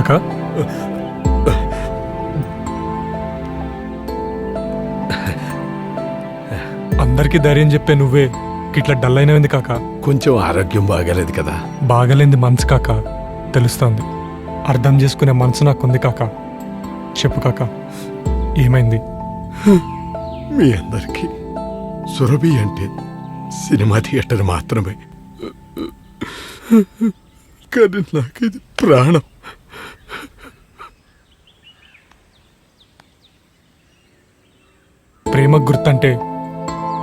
కాకా అందరికీ ధైర్యం చెప్పే నువ్వే ఇట్లా డల్ అయినవింది కాకా. కొంచెం ఆరోగ్యం బాగాలేదు కదా. బాగలేంది మనసు కాకా, తెలుస్తోంది. అర్థం చేసుకునే మనసు నాకుంది కాకా. చెప్పు కాకా, ఏమైంది? మీ అందరికీ సురభి అంటే సినిమా థియేటర్ మాత్రమే, కానీ నాకు ఇది ప్రాణం. ప్రేమ గుర్తంటే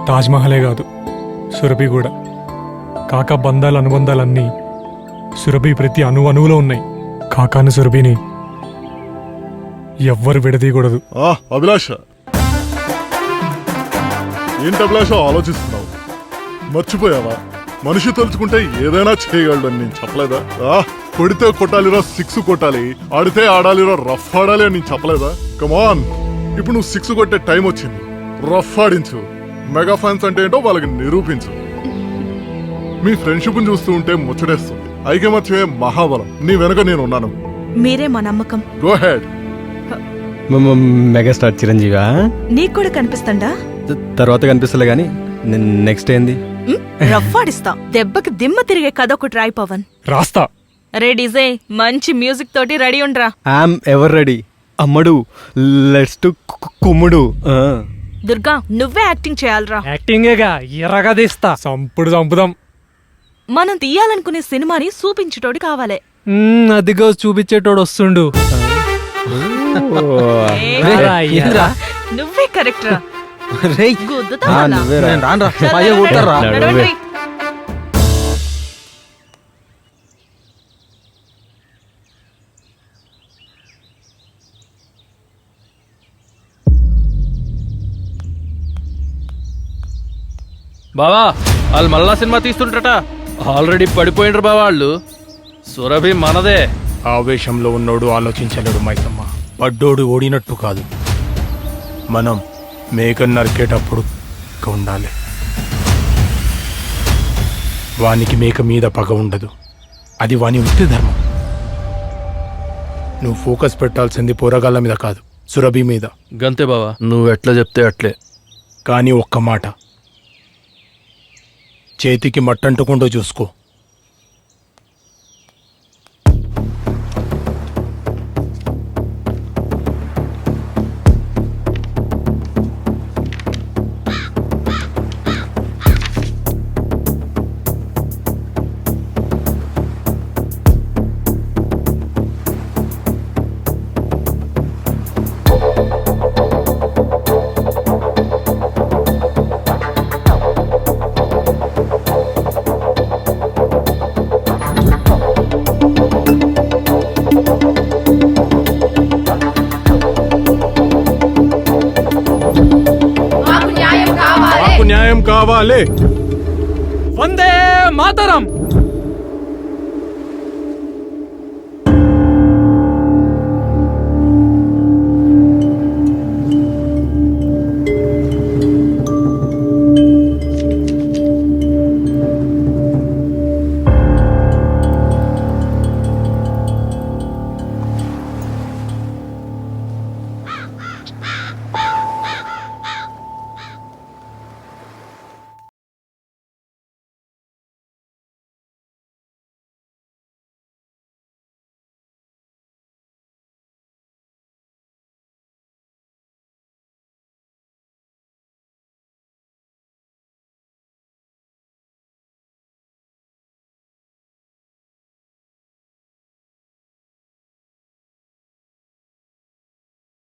తాజ్మహలే కాదు, సురభి కూడా. కాకా బంధాలు అనుబంధాలన్నీ సురభి ప్రతి అణువులో ఉన్నాయి. కాకాను సురభిని ఎవ్వరు విడదీయకూడదు. అభిలాష, ఏంటి అభిలాష ఆలోచిస్తున్నావు? మర్చిపోయావా మనిషి తలుచుకుంటే ఏదైనా చేయగలడని నేను చెప్పలేదా? కొడితే కొట్టాలిరా 6 కొట్టాలి, ఆడితే ఆడాలిరా రఫ్ ఆడాలి అని నేను చెప్పలేదా? కమాన్, ఇప్పుడు నువ్వు 6 కొట్టే టైం వచ్చింది. రఫ్ ఆడించు, మెగా ఫ్యాన్స్ అంటే ఏంటో వాళ్ళకి నిరూపించు. మీ ఫ్రెండ్షిప్ చూస్తూ ఉంటే ముచ్చటేస్తుంది. ఐకమత్యమే మహాబలం. నీ వెనక నేను ఉన్నాను. మీరే మా నమ్మకం. Go head. మెగాస్టార్ చిరంజీవా? నీకు కూడా కనిపిస్తండా? తర్వాత కనిపిస్తలే గాని నెక్స్ట్ ఏంది? రఫ్ ఆడిస్తా, దెబ్బకి దిమ్మ తిరిగే కథ ఒకటి రాయి పవన్. రాస్తా. రే డీజే, మంచి మ్యూజిక్ తోటి రెడీ ఉండ్రా. I'm ever ready. అమ్మడు, లెట్స్ టు కుమ్ముడు. దుర్గా, నువ్వే యాక్టింగ్ చేయాలరా. యాక్టింగేగా, ఎర్రగా తీస్తా. సంపుడు చంపుదాం. మనం తీయాలనుకునే సినిమాని చూపించేటోడు కావాలే. అదిగో చూపించేటోడు వస్తుండు. నువ్వే కరెక్ట్ రా. బావా, వాళ్ళు మళ్ళా సినిమా తీస్తుంటట. ఆల్రెడీ పడిపోయిండ్రు బావా వాళ్ళు. సురభి మనదే. ఆవేశంలో ఉన్నోడు ఆలోచించలేడు మైసమ్మ. పడ్డోడు ఓడినట్టు కాదు, మనం మేకను నరికేటప్పుడు ఉండాలి. వానికి మేక మీద పగ ఉండదు, అది వాని వృత్తి ధర్మం. నువ్వు ఫోకస్ పెట్టాల్సింది పోరగాళ్ళ మీద కాదు, సురభి మీద. గంతే బావా, నువ్వు ఎట్లా చెప్తే అట్లే. కానీ ఒక్క మాట, చేతికి మట్టంటుకుంటూ చూసుకో. న్యాయం కావాలి. వందే మాతరం.